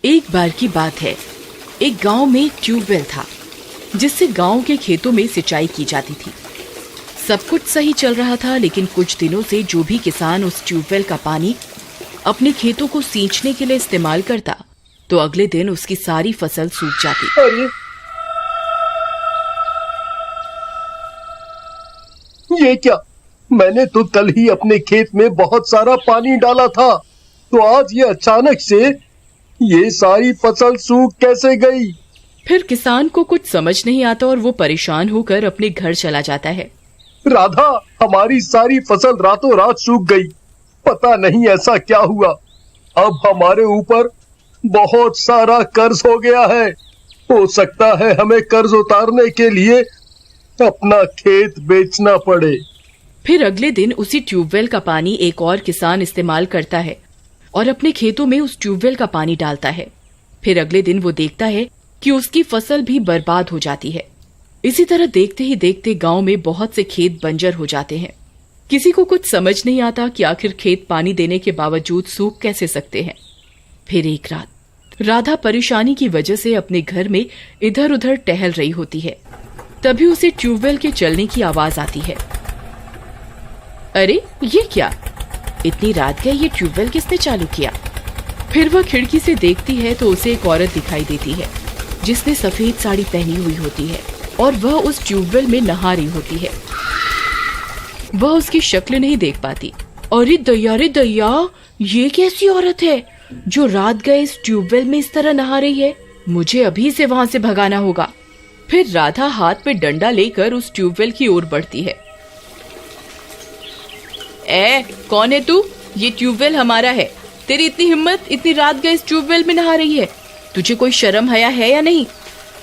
एक बार की बात है, एक गांव में एक ट्यूबवेल था जिससे गांव के खेतों में सिंचाई की जाती थी। सब कुछ सही चल रहा था, लेकिन कुछ दिनों से जो भी किसान उस ट्यूबवेल का पानी अपने खेतों को सींचने के लिए इस्तेमाल करता, तो अगले दिन उसकी सारी फसल सूख जाती। अरे ये क्या? मैंने तो कल ही अपने खेत में बहुत सारा पानी डाला था, तो आज ये अचानक से ये सारी फसल सूख कैसे गई? फिर किसान को कुछ समझ नहीं आता और वो परेशान होकर अपने घर चला जाता है। राधा, हमारी सारी फसल रातों रात सूख गई। पता नहीं ऐसा क्या हुआ। अब हमारे ऊपर बहुत सारा कर्ज हो गया है। हो सकता है हमें कर्ज उतारने के लिए अपना खेत बेचना पड़े। फिर अगले दिन उसी ट्यूबवेल का पानी एक और किसान इस्तेमाल करता है और अपने खेतों में उस ट्यूबवेल का पानी डालता है। फिर अगले दिन वो देखता है कि उसकी फसल भी बर्बाद हो जाती है। इसी तरह देखते ही देखते गांव में बहुत से खेत बंजर हो जाते हैं। किसी को कुछ समझ नहीं आता कि आखिर खेत पानी देने के बावजूद सूख कैसे सकते हैं। फिर एक रात राधा परेशानी की वजह से अपने घर में इधर उधर टहल रही होती है। तभी उसे ट्यूबवेल के चलने की आवाज आती है। अरे ये क्या? इतनी रात गई, ये ट्यूबवेल किसने चालू किया? फिर वह खिड़की से देखती है तो उसे एक औरत दिखाई देती है जिसने सफेद साड़ी पहनी हुई होती है और वह उस ट्यूबवेल में नहा रही होती है। वह उसकी शक्ल नहीं देख पाती। अरे दैया, ये कैसी औरत है जो रात गए इस ट्यूबवेल में इस तरह नहा रही है? मुझे अभी से वहां से भगाना होगा। फिर राधा हाथ में डंडा लेकर उस ट्यूबवेल की ओर बढ़ती है। कौन है तू? ये ट्यूबवेल हमारा है। तेरी इतनी हिम्मत, इतनी रात गए इस ट्यूबवेल में नहा रही है? तुझे कोई शर्म हया है या नहीं?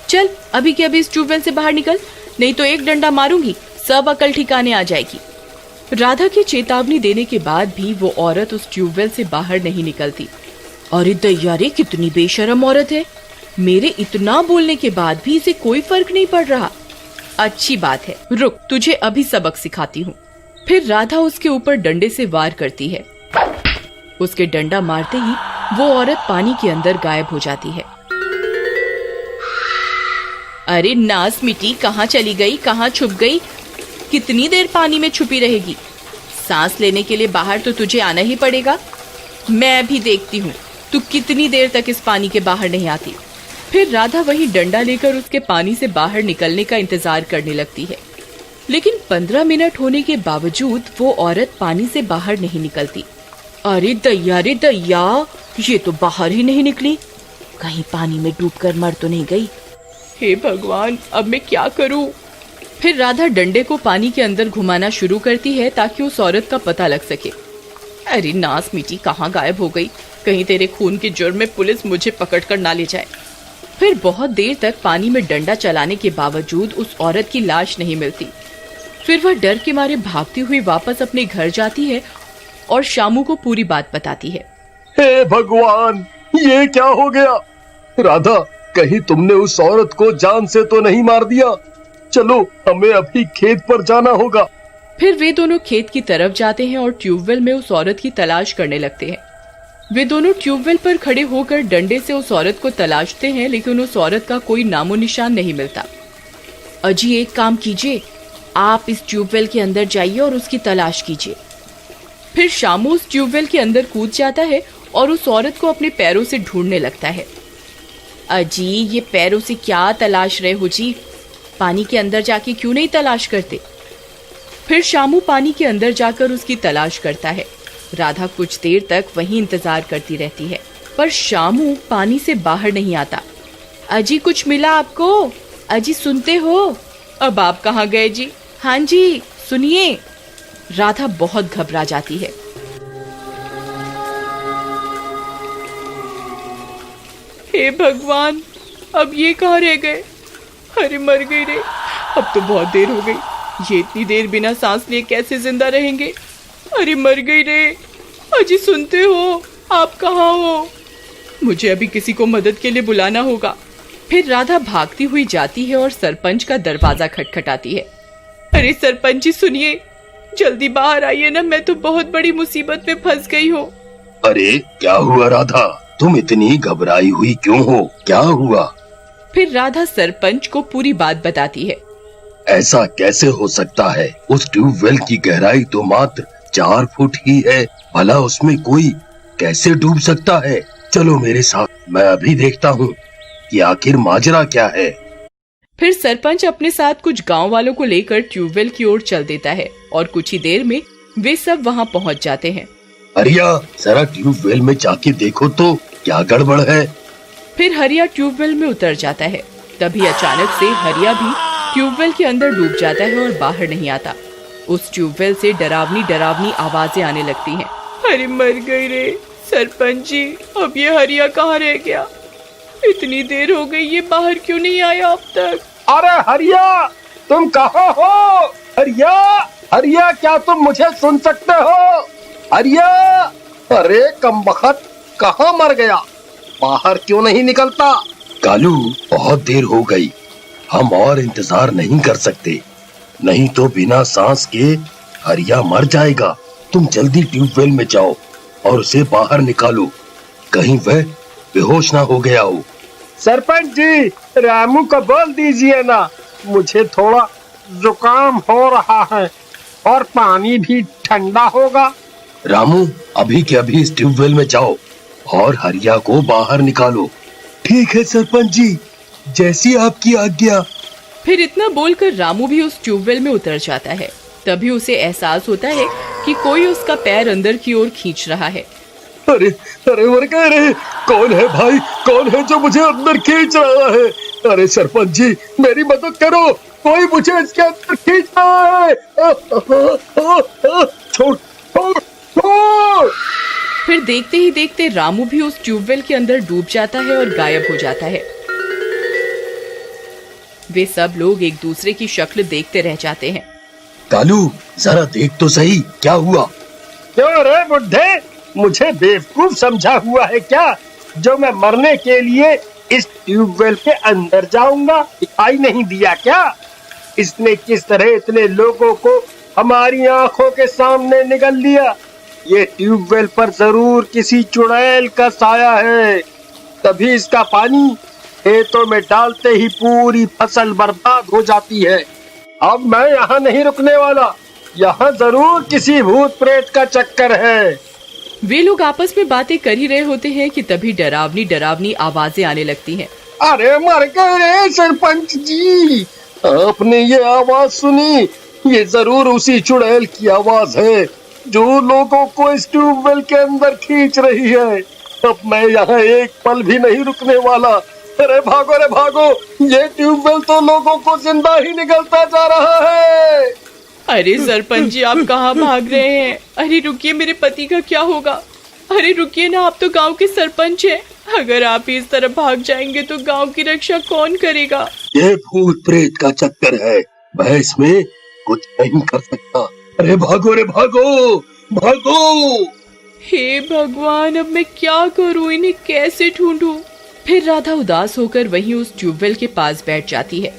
चल अभी के अभी इस ट्यूबवेल से बाहर निकल, नहीं तो एक डंडा मारूंगी, सब अकल ठिकाने आ जाएगी। राधा की चेतावनी देने के बाद भी वो औरत उस ट्यूबवेल से बाहर नहीं निकलती। अरे दैया रे, कितनी बेशरम औरत है। मेरे इतना बोलने के बाद भी इसे कोई फर्क नहीं पड़ रहा। अच्छी बात है, रुक, तुझे अभी सबक सिखाती हूँ। फिर राधा उसके ऊपर डंडे से वार करती है। उसके डंडा मारते ही वो औरत पानी के अंदर गायब हो जाती है। अरे नास मिट्टी, कहाँ चली गई, कहाँ छुप गई? कितनी देर पानी में छुपी रहेगी? सांस लेने के लिए बाहर तो तुझे आना ही पड़ेगा। मैं भी देखती हूँ तू कितनी देर तक इस पानी के बाहर नहीं आती। फिर राधा वही डंडा लेकर उसके पानी से बाहर निकलने का इंतजार करने लगती है, लेकिन 15 मिनट होने के बावजूद वो औरत पानी से बाहर नहीं निकलती। अरे दैया रे दैया, ये तो बाहर ही नहीं निकली। कहीं पानी में डूबकर मर तो नहीं गई? हे भगवान, अब मैं क्या करूं? फिर राधा डंडे को पानी के अंदर घुमाना शुरू करती है ताकि उस औरत का पता लग सके। अरे नास मिट्टी, कहाँ गायब हो गई? कहीं तेरे खून के जुर्म में पुलिस मुझे पकड़ कर ना ले जाए। फिर बहुत देर तक पानी में डंडा चलाने के बावजूद उस औरत की लाश नहीं मिलती। फिर वह डर के मारे भागती हुई वापस अपने घर जाती है और शामू को पूरी बात बताती है। हे भगवान, ये क्या हो गया? राधा, कहीं तुमने उस औरत को जान से तो नहीं मार दिया? चलो, हमें अभी खेत पर जाना होगा। फिर वे दोनों खेत की तरफ जाते हैं और ट्यूबवेल में उस औरत की तलाश करने लगते हैं। वे दोनों ट्यूबवेल पर खड़े होकर डंडे से उस औरत को तलाशते हैं, लेकिन उस औरत का कोई नामो निशान नहीं मिलता। अजी, एक काम कीजिए, आप इस ट्यूबवेल के अंदर जाइए और उसकी तलाश कीजिए। फिर शामू उस ट्यूबवेल के अंदर कूद जाता है और उस औरत को अपने पैरों से ढूंढने लगता है। अजी, ये पैरों से क्या तलाश रहे हो जी? पानी के अंदर जाके क्यों नहीं तलाश करते? फिर शामू पानी के अंदर जाकर उसकी तलाश करता है। राधा कुछ देर तक वहीं इंतजार करती रहती है, पर शामू पानी से बाहर नहीं आता। अजी, कुछ मिला आपको? अजी, सुनते हो? अब आप कहाँ गए जी? हाँ जी, सुनिए। राधा बहुत घबरा जाती है। हे भगवान, अब ये कहाँ रह गए? अरे मर गई रे, अब तो बहुत देर हो गई। ये इतनी देर बिना सांस लिए कैसे जिंदा रहेंगे? अरे मर गई रे। अजी, सुनते हो? आप कहाँ हो? मुझे अभी किसी को मदद के लिए बुलाना होगा। फिर राधा भागती हुई जाती है और सरपंच का दरवाजा खटखटाती है। अरे सरपंच जी, सुनिए, जल्दी बाहर आइए ना, मैं तो बहुत बड़ी मुसीबत में फंस गई हूँ। अरे क्या हुआ राधा? तुम इतनी घबराई हुई क्यों हो? क्या हुआ? फिर राधा सरपंच को पूरी बात बताती है। ऐसा कैसे हो सकता है? उस ट्यूबवेल की गहराई तो मात्र 4 फुट ही है। भला उसमें कोई कैसे डूब सकता है? चलो मेरे साथ, मैं अभी देखता हूँ कि आखिर माजरा क्या है। फिर सरपंच अपने साथ कुछ गांव वालों को लेकर ट्यूबवेल की ओर चल देता है और कुछ ही देर में वे सब वहां पहुंच जाते हैं। हरिया, जरा ट्यूबवेल में जाके देखो तो क्या गड़बड़ है। फिर हरिया ट्यूबवेल में उतर जाता है। तभी अचानक से हरिया भी ट्यूबवेल के अंदर डूब जाता है और बाहर नहीं आता। उस ट्यूबवेल से डरावनी डरावनी आवाजें आने लगती हैं। अरे मर गई रे सरपंच जी, अब ये हरिया कहाँ रह गया? इतनी देर हो गई, ये बाहर क्यों नहीं आया अब तक? अरे हरिया, तुम कहाँ हो? हरिया, हरिया, क्या तुम मुझे सुन सकते हो? हरिया, अरे कमबख्त, कहाँ मर गया? बाहर क्यों नहीं निकलता? कालू, बहुत देर हो गई, हम और इंतजार नहीं कर सकते, नहीं तो बिना सांस के हरिया मर जाएगा। तुम जल्दी ट्यूबवेल में जाओ और उसे बाहर निकालो, कहीं वह बेहोश ना हो गया हो। सरपंच जी, रामू को बोल दीजिए ना, मुझे थोड़ा जुकाम हो रहा है और पानी भी ठंडा होगा। रामू, अभी के अभी इस ट्यूबवेल में जाओ और हरिया को बाहर निकालो। ठीक है सरपंच जी, जैसी आपकी आज्ञा। फिर इतना बोलकर रामू भी उस ट्यूबवेल में उतर जाता है। तभी उसे एहसास होता है कि कोई उसका पैर अंदर की ओर खींच रहा है। अरे अरे मर गए रे! कौन है भाई? कौन है जो मुझे अंदर खींच रहा है? अरे सरपंच जी, मेरी मदद करो, कोई मुझे इसके अंदर खींच रहा है। छोड़ छोड़ छोड़! फिर देखते ही देखते रामू भी उस ट्यूबवेल के अंदर डूब जाता है और गायब हो जाता है। वे सब लोग एक दूसरे की शक्ल देखते रह जाते हैं। कालू, जरा देख तो सही, क्या हुआ? क्यों रे बुड्ढे, मुझे बेवकूफ समझा हुआ है क्या, जो मैं मरने के लिए इस ट्यूबवेल के अंदर जाऊंगा? दिखाई नहीं दिया क्या इसने किस तरह इतने लोगों को हमारी आंखों के सामने निगल लिया? ये ट्यूबवेल पर जरूर किसी चुड़ैल का साया है, तभी इसका पानी खेतों में डालते ही पूरी फसल बर्बाद हो जाती है। अब मैं यहाँ नहीं रुकने वाला, यहाँ जरूर किसी भूत प्रेत का चक्कर है। वे लोग आपस में बातें कर ही रहे होते हैं कि तभी डरावनी डरावनी आवाजें आने लगती हैं। अरे मर गए रे सरपंच जी, आपने ये आवाज सुनी? ये जरूर उसी चुड़ैल की आवाज है जो लोगों को इस ट्यूबवेल के अंदर खींच रही है। अब मैं यहाँ एक पल भी नहीं रुकने वाला। अरे भागो रे भागो, ये ट्यूबवेल तो लोगों को जिंदा ही निकलता जा रहा है। अरे सरपंच जी, आप कहाँ भाग रहे हैं? अरे रुकिए, मेरे पति का क्या होगा? अरे रुकिए ना, आप तो गांव के सरपंच हैं। अगर आप इस तरफ भाग जाएंगे तो गांव की रक्षा कौन करेगा? ये भूत प्रेत का चक्कर है, मैं इसमें कुछ नहीं कर सकता। अरे भागो रे भागो, भागो! हे भगवान, अब मैं क्या करूं? इन्हें कैसे ढूंढूं? फिर राधा उदास होकर वहीं उस ट्यूबवेल के पास बैठ जाती है।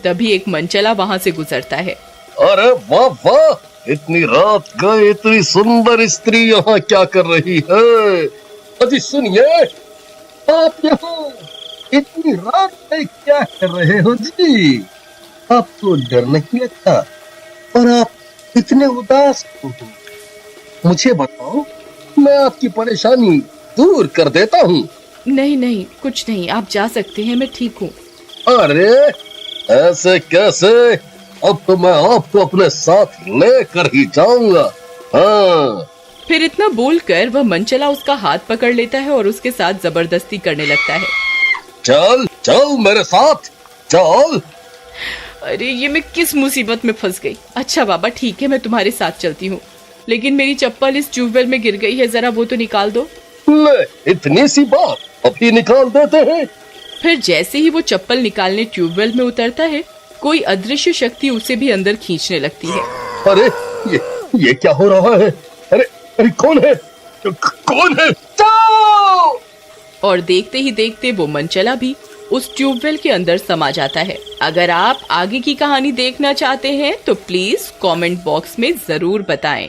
तभी एक मनचला वहां से गुजरता है। अरे वाह वाह, इतनी रात गए इतनी सुंदर स्त्री यहाँ क्या कर रही है? अजी सुनिए, आप यहाँ इतनी रात में क्या कर रहे हो जी? आपको डर नहीं लगता? और आप इतने उदास क्यों हो? मुझे बताओ, मैं आपकी परेशानी दूर कर देता हूँ। नहीं नहीं, कुछ नहीं, आप जा सकते हैं, मैं ठीक हूँ। अरे ऐसे कैसे? अब तो मैं आपको अपने साथ लेकर ही जाऊंगा। हाँ। फिर इतना बोलकर वह मनचला उसका हाथ पकड़ लेता है और उसके साथ जबरदस्ती करने लगता है। चल चल मेरे साथ, चल। अरे ये मैं किस मुसीबत में फंस गई। अच्छा बाबा ठीक है, मैं तुम्हारे साथ चलती हूँ, लेकिन मेरी चप्पल इस ट्यूबवेल में गिर गई है, जरा वो तो निकाल दो। ले, इतनी सी बात, अभी निकाल देते हैं। फिर जैसे ही वो चप्पल निकालने ट्यूबवेल में उतरता है, कोई अदृश्य शक्ति उसे भी अंदर खींचने लगती है। अरे ये क्या हो रहा है? अरे अरे कौन है? कौन है? जाओ! और देखते ही देखते वो मनचला भी उस ट्यूबवेल के अंदर समा जाता है। अगर आप आगे की कहानी देखना चाहते हैं तो प्लीज कमेंट बॉक्स में जरूर बताएं।